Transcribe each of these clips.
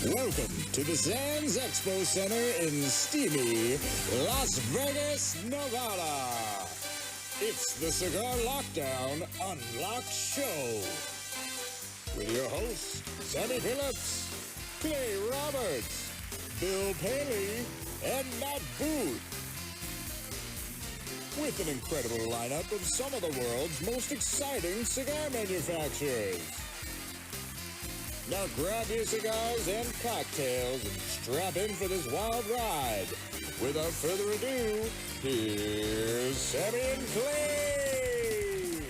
Welcome to the Sands Expo Center in steamy Las Vegas, Nevada. It's the Cigar Lockdown Unlocked Show with your hosts, Sammy Phillips, Clay Roberts, Bill Paley, and Matt Booth. With an incredible lineup of some of the world's most exciting cigar manufacturers. Now grab your cigars and cocktails and strap in for this wild ride. Without further ado, here's Sammy and Clay.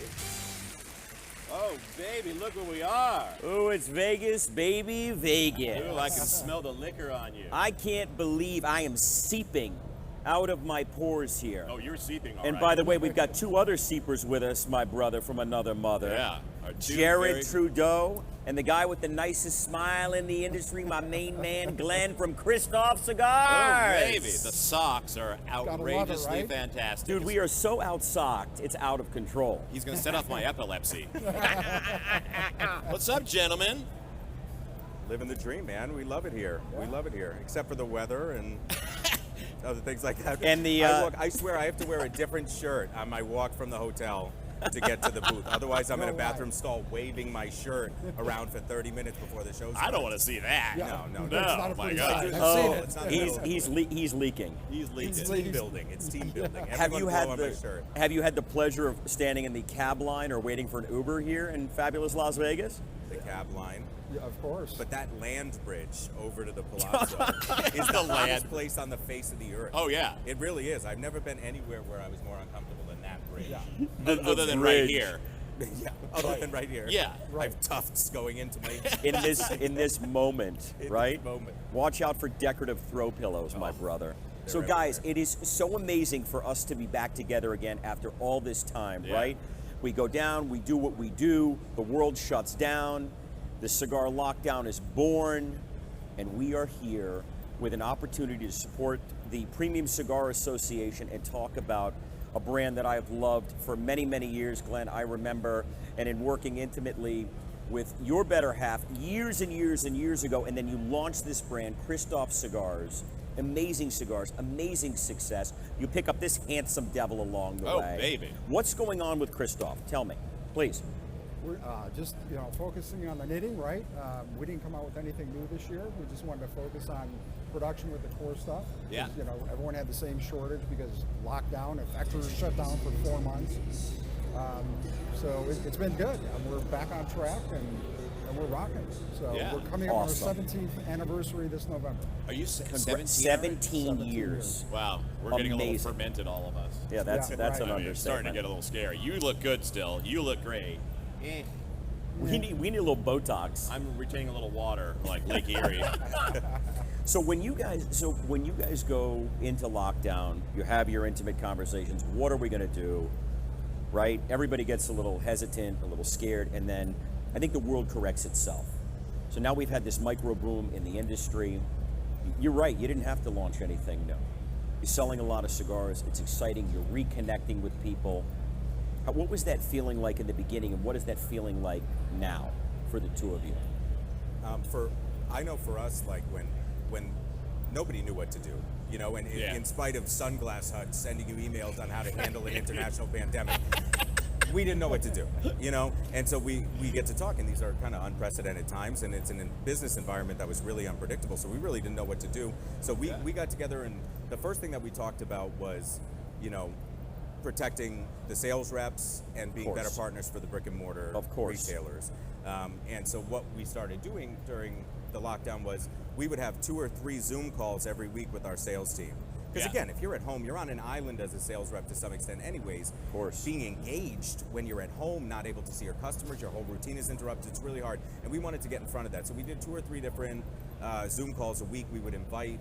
Oh, baby, look where we are. Oh, it's Vegas, baby, Vegas. Ooh, I can smell the liquor on you. I can't believe I am seeping out of my pores here. Oh, you're seeping all And right. by the way, we've got two other seepers with us, my brother from another mother. Yeah. Our two Jared Trudeau, and the guy with the nicest smile in the industry, my main man, Glen from Kristoff Cigars. Oh, baby, the socks are outrageously fantastic. Dude, we are so outsocked, it's out of control. He's going to set off my epilepsy. What's up, gentlemen? Living the dream, man. We love it here. We love it here, except for the weather and other things like that. And the I swear I have to wear a different shirt on my walk from the hotel to get to the booth. Otherwise, I'm in a bathroom stall waving my shirt around for 30 minutes before the show starts. I don't want to see that. No. Oh, my God. He's leaking. He's team building. It's team building. Have you Everyone blow on my shirt. Have you had the pleasure of standing in the cab line or waiting for an Uber here in fabulous Las Vegas? The cab line. Yeah, of course. But that land bridge over to the Palazzo is the hottest place on the face of the earth. Oh, yeah. It really is. I've never been anywhere where I was more uncomfortable than that bridge. Yeah. Other than right here. Yeah, other than right here. Yeah. I have tufts going into my in this moment, In right? this moment. Watch out for decorative throw pillows, my brother. So guys, everywhere. it is so amazing for us to be back together again after all this time, right? We go down, we do what we do, the world shuts down, the cigar lockdown is born, and we are here with an opportunity to support the Premium Cigar Association and talk about a brand that I have loved for many, many years, Glenn. I remember, and in working intimately with your better half years and years and years ago, and then you launched this brand, Kristoff Cigars. Amazing cigars, amazing success. You pick up this handsome devil along the way. Oh, baby. What's going on with Kristoff? Tell me, please. We're just focusing on the knitting, right? We didn't come out with anything new this year. We just wanted to focus on production with the core stuff. Yeah. Everyone had the same shortage because lockdown, factories shut down for 4 months. So it's been good. We're back on track and we're rocking. So we're coming up on our 17th anniversary this November. Are you 17 years. Wow. We're getting a little Amazing. fermented, all of us. Yeah, that's right. an I mean, it's understatement. starting to get a little scary. You look good still. You look great. We need a little Botox. I'm retaining a little water, like Lake Erie. So when you guys go into lockdown, you have your intimate conversations. What are we going to do? Right? Everybody gets a little hesitant, a little scared, and then I think the world corrects itself. So now we've had this micro boom in the industry. You're right. You didn't have to launch anything new. You're selling a lot of cigars. It's exciting. You're reconnecting with people. What was that feeling like in the beginning, and what is that feeling like now for the two of you? I know for us, like when nobody knew what to do, and in spite of Sunglass Hut sending you emails on how to handle an international pandemic, we didn't know what to do, and so we get to talk, and these are kind of unprecedented times, and it's in a business environment that was really unpredictable, so we really didn't know what to do. So we got together, and the first thing that we talked about was, protecting the sales reps and being better partners for the brick and mortar retailers. And so what we started doing during the lockdown was we would have 2 or 3 Zoom calls every week with our sales team. Because again, if you're at home, you're on an island as a sales rep to some extent anyways. Of course. Being engaged when you're at home, not able to see your customers, your whole routine is interrupted, it's really hard. And we wanted to get in front of that. So we did 2 or 3 different Zoom calls a week. We would invite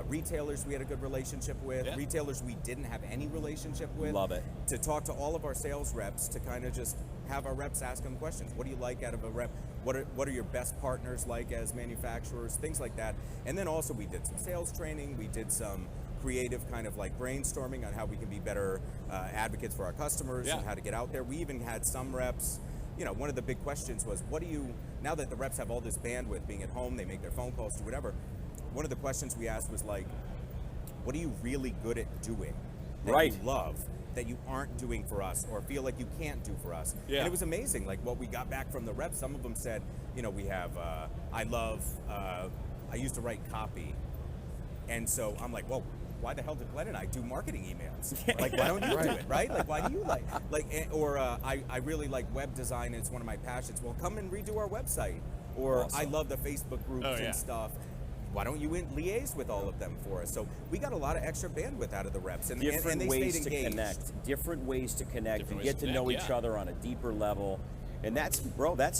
retailers we had a good relationship with, retailers we didn't have any relationship with. Love it. To talk to all of our sales reps to kind of just have our reps ask them questions. What do you like out of a rep? What are your best partners like as manufacturers? Things like that. And then also we did some sales training. We did some creative kind of like brainstorming on how we can be better advocates for our customers and how to get out there. We even had some reps one of the big questions was, now that the reps have all this bandwidth, being at home, they make their phone calls, do whatever, one of the questions we asked was like, what are you really good at doing that you love, that you aren't doing for us or feel like you can't do for us? And it was amazing, like what we got back from the reps. Some of them said, we have, I used to write copy. And so I'm like, well, why the hell did Glenn and I do marketing emails? Like, why don't you do it, right? Like, why do you I really like web design, and it's one of my passions. Well, come and redo our website. Or I love the Facebook groups and stuff. Why don't you liaise with all of them for us? So we got a lot of extra bandwidth out of the reps, and different they ways stayed to engaged. connect. Different ways to connect. Different You ways get to to know connect, each other on a deeper level. And that's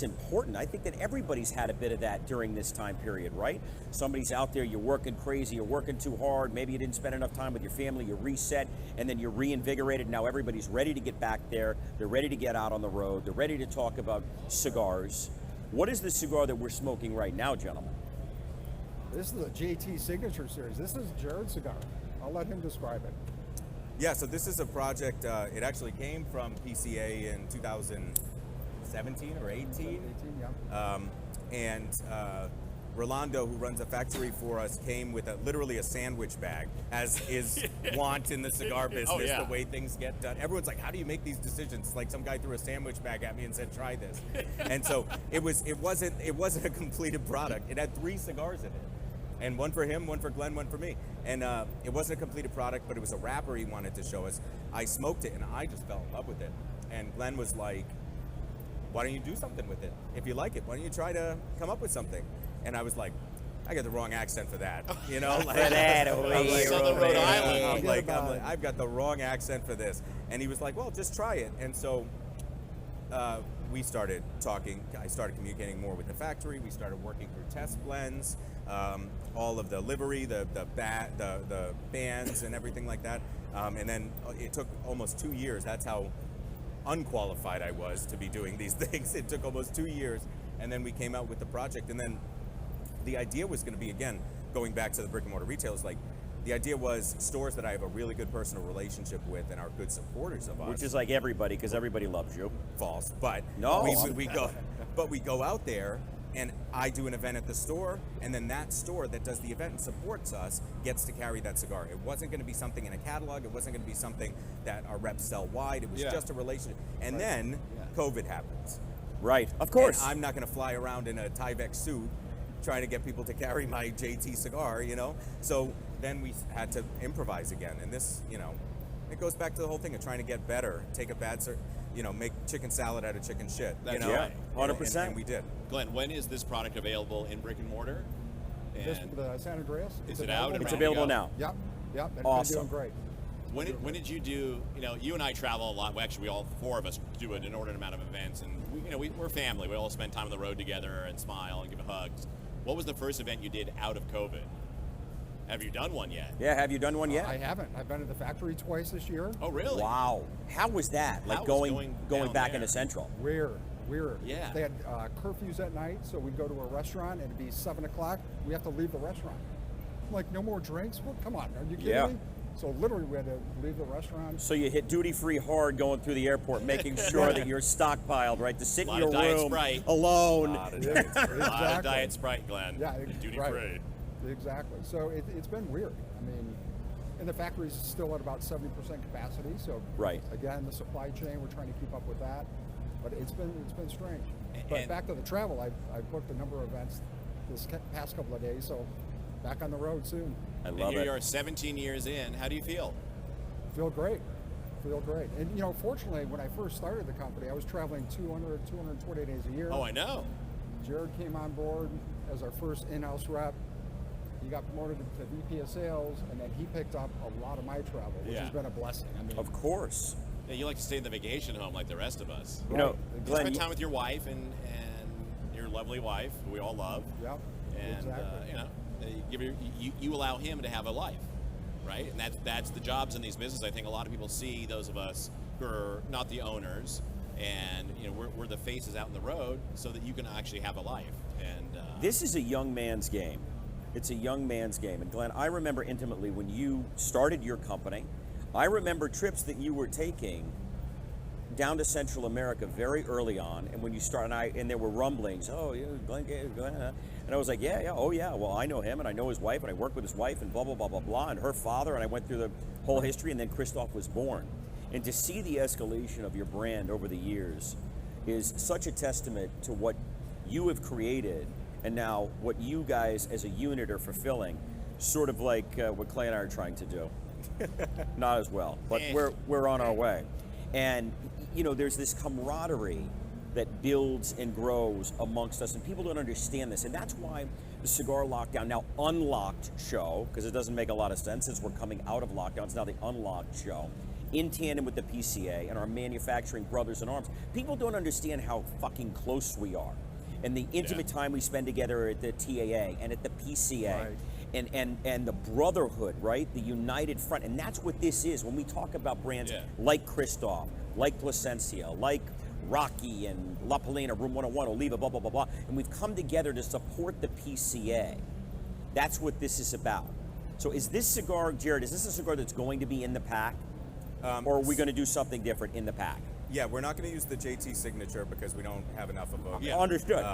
important. I think that everybody's had a bit of that during this time period, right? Somebody's out there, you're working crazy, you're working too hard, maybe you didn't spend enough time with your family, you reset, and then you're reinvigorated. Now everybody's ready to get back there, they're ready to get out on the road, they're ready to talk about cigars. What is the cigar that we're smoking right now, gentlemen? This is a JT Signature Series. This is Jared's cigar. I'll let him describe it. Yeah, so this is a project, it actually came from PCA in 2017 or 18. 18, yeah. And Rolando, who runs a factory for us, came with literally a sandwich bag, as is wont in the cigar business, the way things get done. Everyone's like, how do you make these decisions? Like some guy threw a sandwich bag at me and said, try this. And so it wasn't a completed product. It had 3 cigars in it. And one for him, one for Glenn, one for me. And it wasn't a completed product, but it was a wrapper he wanted to show us. I smoked it, and I just fell in love with it. And Glenn was like, why don't you do something with it? If you like it, why don't you try to come up with something? And I was like, I got the wrong accent for that. Like, Southern Rhode Island. I'm like, I've got the wrong accent for this. And he was like, well, just try it. And so we started talking. I started communicating more with the factory. We started working through test blends, all of the livery, the bands and everything like that. And then it took almost 2 years. That's how unqualified I was to be doing these things. It took almost 2 years. And then we came out with the project. And then the idea was going to be, again, going back to the brick and mortar retailers, like the idea was stores that I have a really good personal relationship with and are good supporters of us. Which is like everybody, because everybody loves you. False, but no, we go out there and I do an event at the store, and then that store that does the event and supports us gets to carry that cigar. It wasn't going to be something in a catalog. It wasn't going to be something that our reps sell wide. It was just a relationship. And then COVID happens. Right, of course. And I'm not going to fly around in a Tyvek suit trying to get people to carry my JT cigar, So then we had to improvise again. And this, it goes back to the whole thing of trying to get better, take a bad, make chicken salad out of chicken shit. That's right, 100%. And we did. Glenn, when is this product available in brick and mortar? And the San Andreas. Is it out? It's available now. Yep. And Awesome. It's doing great. When did you do? You and I travel a lot. Well, actually, we all 4 of us do an inordinate amount of events, and we're family. We all spend time on the road together and smile and give hugs. What was the first event you did out of COVID? Have you done one yet? Yeah, have you done one yet? I haven't. I've been at the factory twice this year. Oh, really? Wow. How was that? Like going back into Central? Weird. Yeah. They had curfews at night, so we'd go to a restaurant, and it'd be 7 o'clock. We have to leave the restaurant. I'm like, no more drinks? Well, come on, are you kidding me? So literally, we had to leave the restaurant. So you hit duty-free hard going through the airport, making sure that you're stockpiled, right? To sit in your room alone. A lot of Diet Sprite, Glenn. Yeah, duty-free. Exactly. So it's been weird. I mean, and the factory's still at about 70% capacity. So again, the supply chain, we're trying to keep up with that. But it's been strange. But back to the travel, I've booked a number of events this past couple of days. So back on the road soon. I love it. You're 17 years in. How do you feel? Feel great. And fortunately, when I first started the company, I was traveling 220 days a year. Oh, I know. Jared came on board as our first in-house rep. He got promoted to VP of sales, and then he picked up a lot of my travel, which has been a blessing. I mean, of course. Yeah, you like to stay in the vacation home like the rest of us. Glenn, spend time with your wife and your lovely wife, who we all love. Yep. And exactly. You allow him to have a life, right? And that's the jobs in these businesses. I think a lot of people see those of us who are not the owners, and we're the faces out in the road, so that you can actually have a life. And this is a young man's game. It's a young man's game. And Glenn, I remember intimately when you started your company. I remember trips that you were taking down to Central America very early on, and when you start, and there were rumblings, oh, yeah, Glen Case, and I was like, yeah, oh yeah, well, I know him, and I know his wife, and I work with his wife, and blah, blah, blah, blah, blah, and her father, and I went through the whole history, and then Kristoff was born. And to see the escalation of your brand over the years is such a testament to what you have created, and now what you guys as a unit are fulfilling, sort of like what Clay and I are trying to do. Not as well, but we're on our way. And you know, there's this camaraderie that builds and grows amongst us, and people don't understand this, and that's why the Cigar Lockdown, now Unlocked show, because it doesn't make a lot of sense since we're coming out of lockdown, it's now the Unlocked show, in tandem with the PCA and our manufacturing brothers in arms. People don't understand how fucking close we are, and the intimate time we spend together at the TAA and at the PCA. Right. And the brotherhood, right? The united front. And that's what this is. When we talk about brands like Kristoff, like Plasencia, like Rocky and La Palena, Room 101, Oliva, blah, blah, blah, blah. And we've come together to support the PCA. That's what this is about. So is this cigar, Jared, is this a cigar that's going to be in the pack? Or are we going to do something different in the pack? Yeah, we're not going to use the JT signature because we don't have enough of them. Yeah. Understood.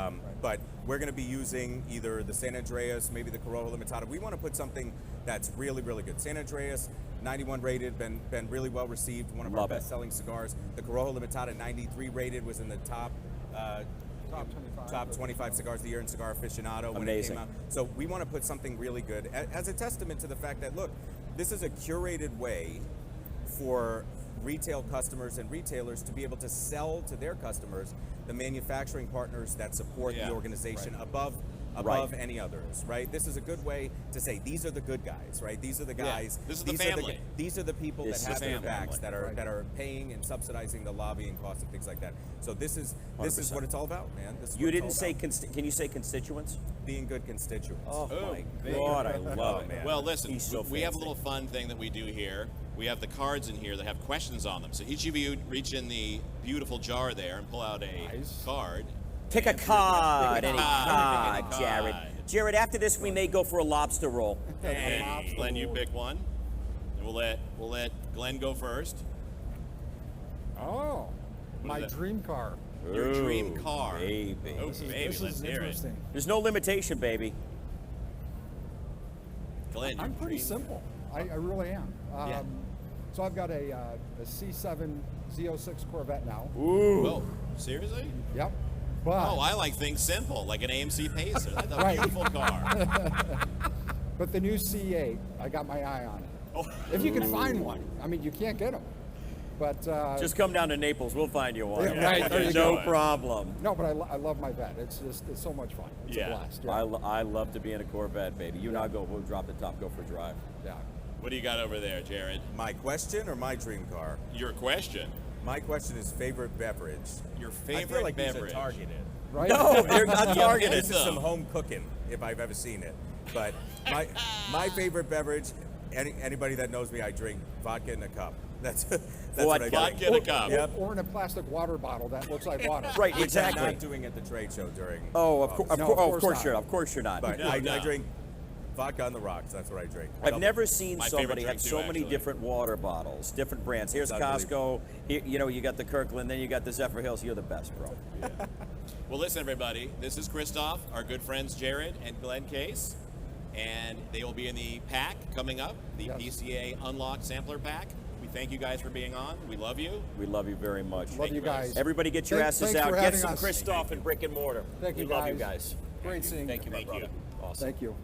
But we're going to be using either the San Andreas, maybe the Corojo Limitada. We want to put something that's really, really good. San Andreas, 91 rated, been really well received. One of our best-selling cigars. The Corojo Limitada, 93 rated, was in the top 25 cigars of the year in Cigar Aficionado when it came out. So we want to put something really good as a testament to the fact that, look, this is a curated way for retail customers and retailers to be able to sell to their customers the manufacturing partners that support the organization above any others, right? This is a good way to say these are the good guys, right? These are the guys. This is the family. These are the people that have their backs, that are paying and subsidizing the lobbying costs and things like that. So this is what it's all about, man. This is you didn't say can you say constituents? Being good constituents. Oh my God, I love it, man. Well, listen, we have a little fun thing that we do here. We have the cards in here that have questions on them. So each of you reach in the beautiful jar there and pull out a card. Pick a card, any card, Jared. Jared, after this, we may go for a lobster roll. And Glenn, you pick one. And we'll let Glenn go first. Oh, my dream car. Your dream car. Baby. Oh, baby, let's hear it. There's no limitation, baby. Glenn, I'm pretty simple. I really am. So I've got a C7 Z06 Corvette now. Ooh. Oh, seriously? Yep. But, I like things simple, like an AMC Pacer. That's a beautiful car. But the new C8, I got my eye on it. Oh. If you can find one. I mean, you can't get them. But just come down to Naples. We'll find you one. Yeah, right, there you no go. problem. No, but I love my vet. It's so much fun. It's a blast. Yeah. I love to be in a Corvette, baby. You and I we'll drop the top, go for a drive. Yeah. What do you got over there, Jared? My question or my dream car? Your question. My question is favorite beverage. Your favorite I feel like beverage. these are targeted. Right? No, they're not targeted. This is some home cooking, if I've ever seen it. But my favorite beverage, anybody that knows me, I drink vodka in a cup. That's what I vodka drink. in a cup. Yep. Or in a plastic water bottle that looks like water. Right, Which exactly. I'm not doing at the trade show during. Oh, of course not. you're. Of course you're not. But I drink vodka on the rocks. That's what I drink. I've never seen My somebody favorite have drink so too, many actually. different water bottles, different brands. Here's Costco. Here, you got the Kirkland, then you got the Zephyr Hills. You're the best, bro. Well, listen, everybody. This is Kristoff, our good friends Jared and Glen Case, and they will be in the pack coming up, the PCA Unlocked Sampler Pack. We thank you guys for being on. We love you. We love you very much. Love you guys. Everybody get your asses Thanks out. for Get having some us. Kristoff and brick and mortar. Thank you, we love you guys. guys. Great seeing you. Thank you, my brother. Awesome. Thank you.